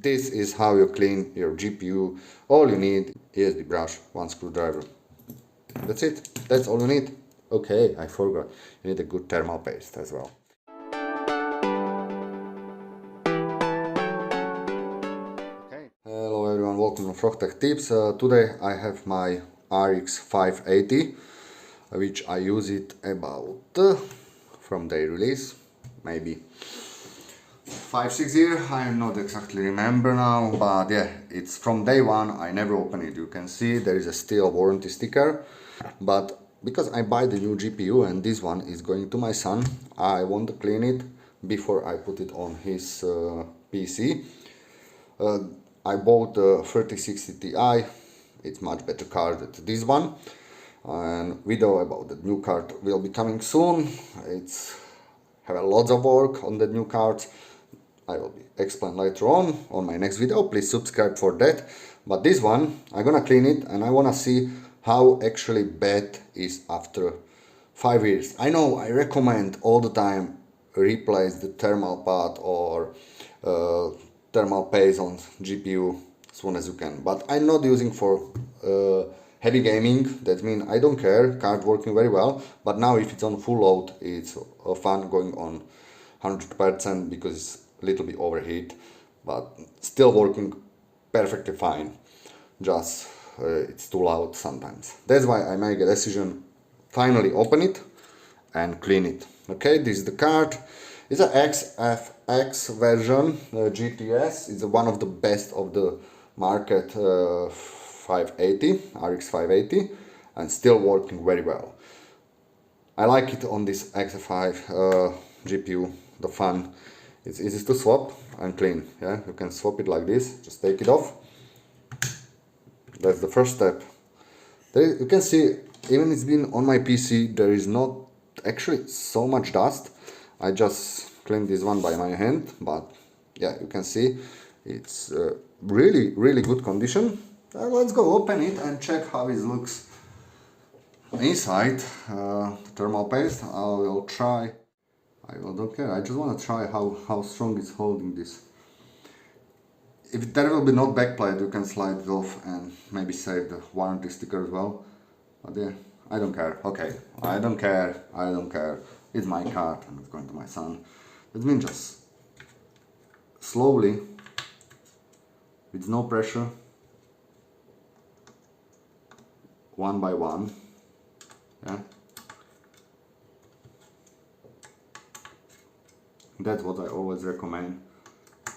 This is how you clean your GPU. All you need is the brush, one screwdriver. That's it. That's all you need. Okay, I forgot. You need a good thermal paste as well. Okay. Hello everyone, welcome to Frogtech Tips. Today I have my RX 580, which I use it about from day release, maybe 5-6 years, I not exactly remember now, but yeah, it's from day one. I never open it. You can see there is a still warranty sticker, but because I buy the new GPU and this one is going to my son, I want to clean it before I put it on his PC. I bought the 3060 Ti. It's much better card than this one, and video about the new card will be coming soon. It's have a lots of work on the new cards. I will be explain later on my next video. Please subscribe for that. But this one, I'm gonna clean it and I wanna see how actually bad is after 5 years. I know I recommend all the time replace the thermal pad or thermal paste on GPU as soon as you can. But I'm not using for heavy gaming. That means I don't care. Card working very well. But now if it's on full load, it's fun going on 100% because it's little bit overheat, but still working perfectly fine. Just it's too loud sometimes. That's why I make a decision, finally open it and clean it. Okay, this is the card. It's an XFX version GTS. It's one of the best of the market 580, RX 580, and still working very well. I like it on this XFX GPU, the fun. It's easy to swap and clean. Yeah, you can swap it like this. Just take it off. That's the first step. There, you can see, even it's been on my PC, there is not actually so much dust. I just cleaned this one by my hand, but yeah, you can see it's really good condition. Let's go open it and check how it looks inside. The thermal paste, I will try. I don't care, I just want to try how strong it's holding this. If there will be no backplate, you can slide it off and maybe save the warranty sticker as well. But yeah, I don't care. Okay, I don't care. It's my card and it's going to my son. That means just slowly, with no pressure, one by one. Yeah. That's what I always recommend,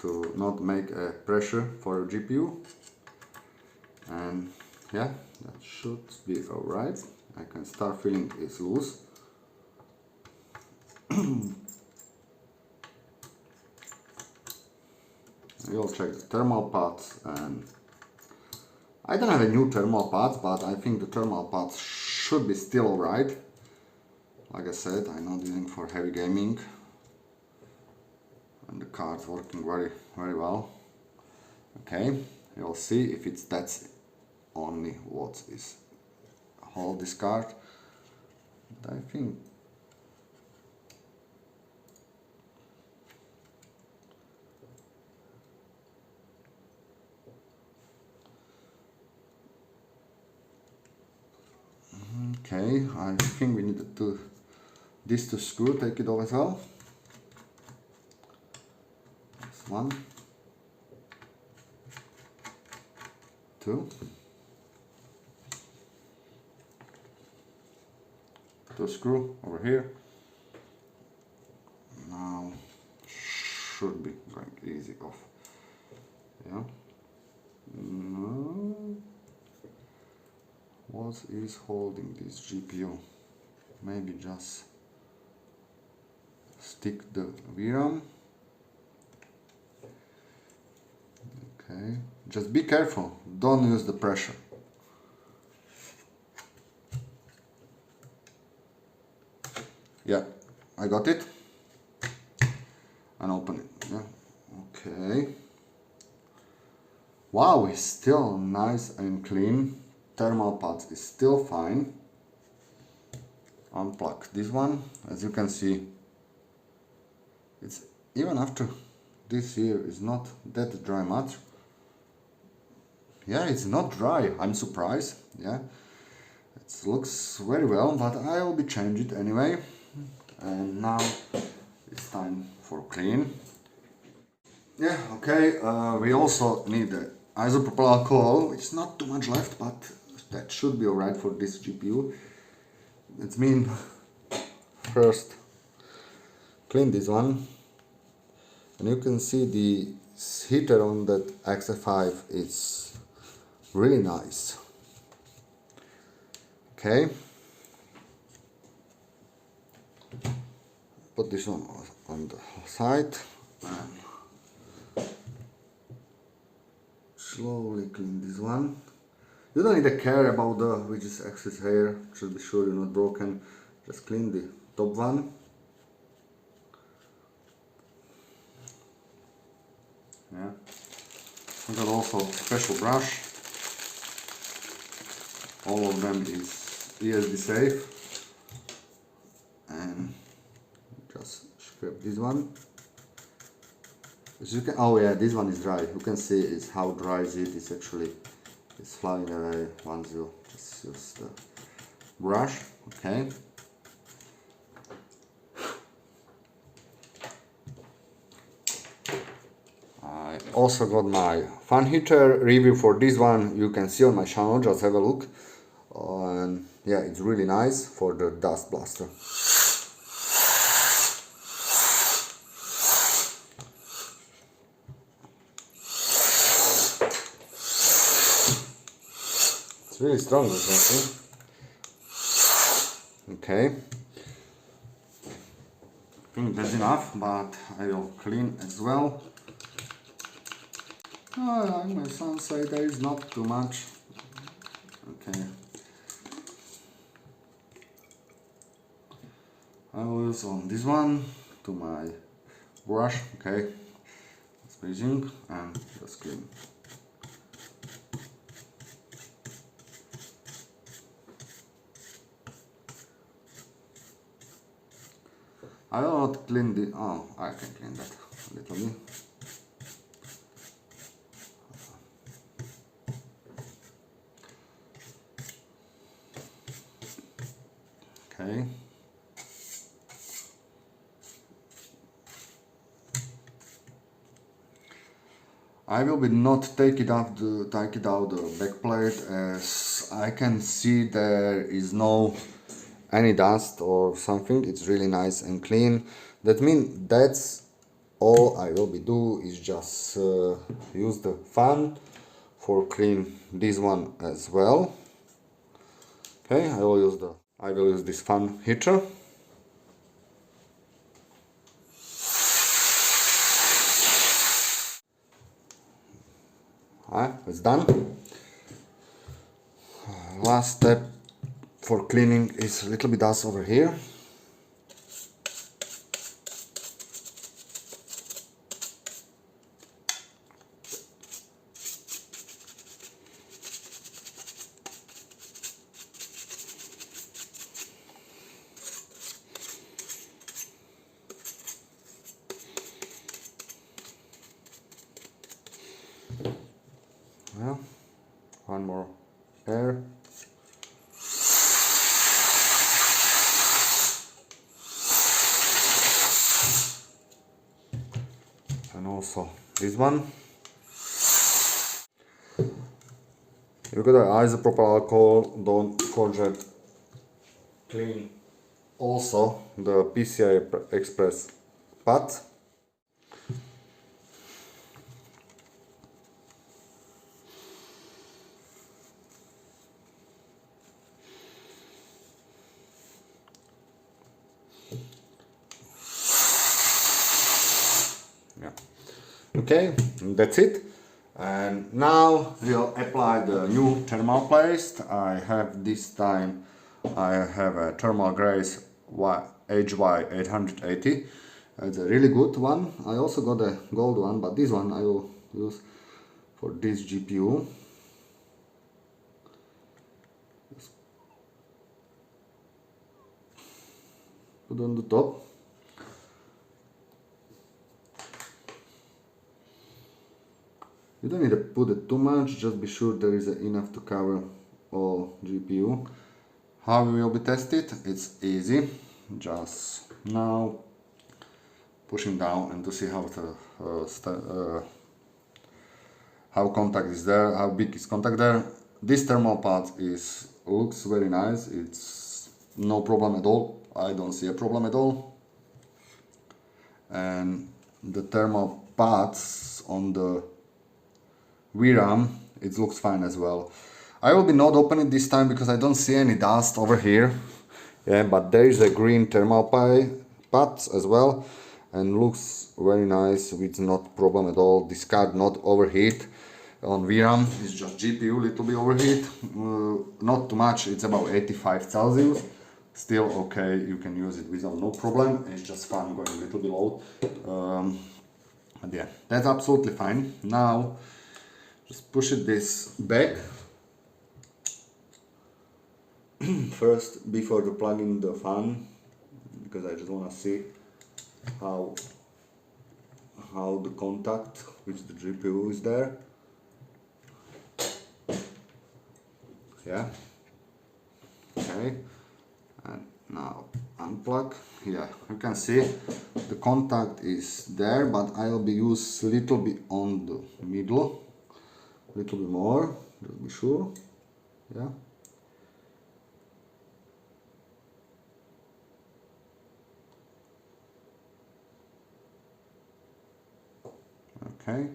to not make a pressure for a GPU. And yeah, that should be alright. I can start feeling it's loose. We'll check the thermal pads, and I don't have a new thermal pads, but I think the thermal pads should be still alright. Like I said, I'm not using for heavy gaming. And the card's working very well. Okay, you'll see if that's only what is hold this card. But I think okay, I think we need to this to screw, take it off as well. One, two screw over here. Now should be going easy off. Yeah. No. What is holding this GPU? Maybe just stick the VRAM. Okay, just be careful, don't use the pressure. Yeah, I got it. And open it. Yeah, okay. Wow, it's still nice and clean. Thermal pads is still fine. Unplug this one. As you can see, it's even after this here is not that dry much. Yeah, it's not dry, I'm surprised. Yeah, it looks very well, but I will be changing it anyway. And now it's time for clean. Yeah, okay, we also need the isopropyl alcohol. It's not too much left, but that should be alright for this GPU. That means first clean this one, and you can see the heater on that XFX is really nice. Okay, put this one on the side and slowly clean this one. You don't need to care about the which is excess hair, just be sure you're not broken. Just clean the top one. Yeah. I got also special brush. All of them is ESD safe. And just scrape this one. As you can, oh yeah, this one is dry. You can see is how dry is it. It's actually it's flying away once you just use the brush. Okay. I also got my fan heater review for this one. You can see on my channel. Just have a look. And yeah, it's really nice for the dust blaster. It's really strong, this one. Okay. I think that's enough, but I will clean as well. My son said there is not too much. Okay. I will use on this one to my brush. Okay. Squeezing and just clean. I will not clean the. Oh, I can clean that a little bit. Okay. I will be not take it out the back plate, as I can see there is no any dust or something. It's really nice and clean. That means that's all I will be do is just use the fan for clean this one as well. Okay, I will use this fan heater. It's done. Last step for cleaning is a little bit dust over here. Well, one more air. And also this one. If you got the isopropyl alcohol, don't forget clean also the PCI Express pad. Yeah. Okay, that's it. And now we'll apply the new thermal paste. I have this time a thermal grace HY880. It's a really good one. I also got a gold one, but this one I will use for this GPU. Just put on the top. You don't need to put it too much, just be sure there is enough to cover all GPU. How we will be tested? It's easy. Just now pushing down and to see how the how contact is there, how big is contact there. This thermal pad looks very nice. It's no problem at all. I don't see a problem at all. And the thermal pads on the VRAM, it looks fine as well. I will be not opening this time because I don't see any dust over here. Yeah, but there is a green thermal pads as well, and looks very nice with not problem at all. This card not overheat. On VRAM it's just GPU little bit overheat, not too much. It's about 85 Celsius. Still okay, you can use it without no problem. It's just fun going a little bit low. And yeah, that's absolutely fine. Now just push it this back first before the plugging the fan, because I just want to see how the contact with the GPU is there. Yeah, okay, and now unplug. Yeah, you can see the contact is there, but I'll be use little bit on the middle, little bit more, just be sure. Yeah, okay,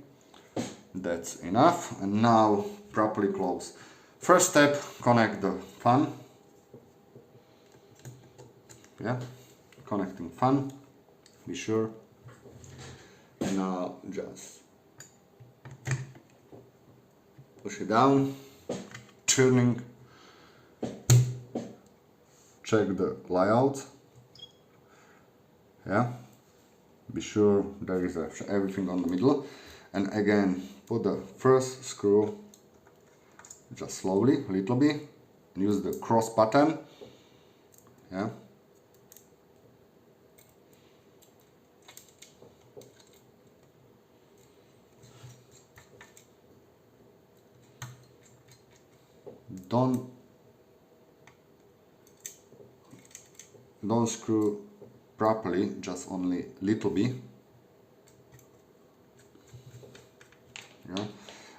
that's enough. And now properly close. First step, connect the fan. Yeah, connecting fan, be sure. And now just push it down, turning, check the layout. Yeah, be sure there is everything on the middle. And again, put the first screw just slowly, a little bit, and use the cross button. Yeah. Don't screw properly, just only little bit. Yeah.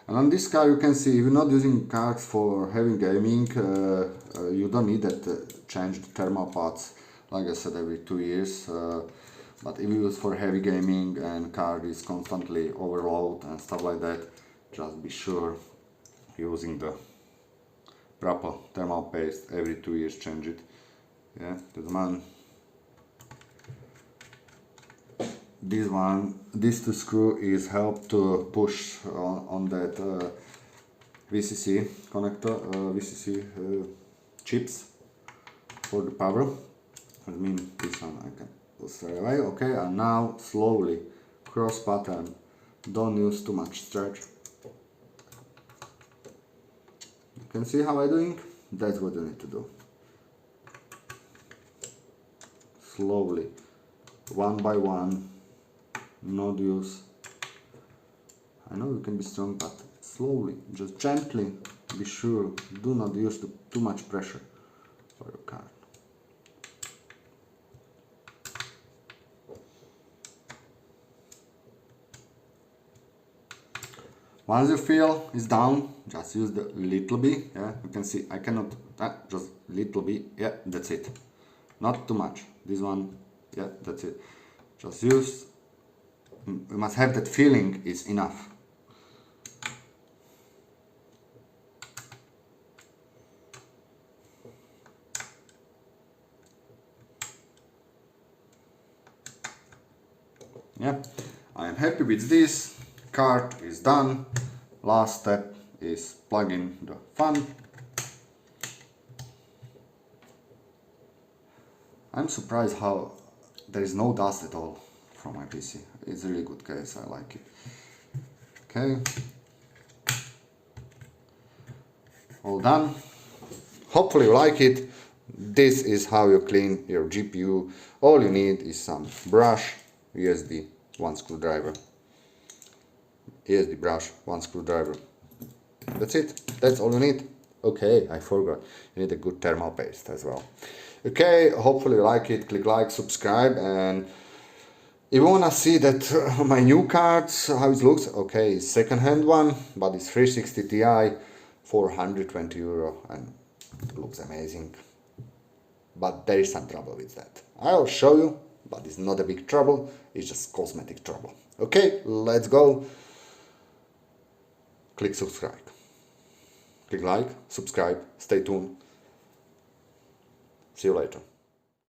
And on this car you can see, if you're not using cards for heavy gaming, you don't need that change the thermal pads, like I said, every 2 years. But if you use for heavy gaming and card is constantly overload and stuff like that, just be sure using the proper thermal paste every 2 years, change it. Yeah, because man, this two screw is help to push on that VCC connector, VCC chips for the power. I mean, this one I can put straight away. Okay, and now slowly cross button. Don't use too much stretch. You can see how I'm doing. That's what you need to do. Slowly, one by one. Not use. I know you can be strong, but slowly, just gently. Be sure, do not use too much pressure for your card. Once you feel it's down, just use the little bit. Yeah, you can see I cannot. Just little bit. Yeah, that's it. Not too much. This one. Yeah, that's it. Just use. You must have that feeling is enough. Yeah, I am happy with this. Card is done. Last step is plugging the fan. I'm surprised how there is no dust at all from my PC. It's a really good case, I like it. Okay. All done. Hopefully you like it. This is how you clean your GPU. All you need is some brush, USB, one screwdriver. here's the brush, one screwdriver. That's it. That's all you need. Okay, I forgot. You need a good thermal paste as well. Okay, hopefully you like it. Click like, subscribe, and if you wanna see that my new cards, how it looks, okay, it's second-hand one, but it's 360 Ti, 420 euro, and it looks amazing. But there is some trouble with that. I'll show you, but it's not a big trouble, it's just cosmetic trouble. Okay, let's go. Click subscribe. Click like, subscribe, stay tuned. See you later.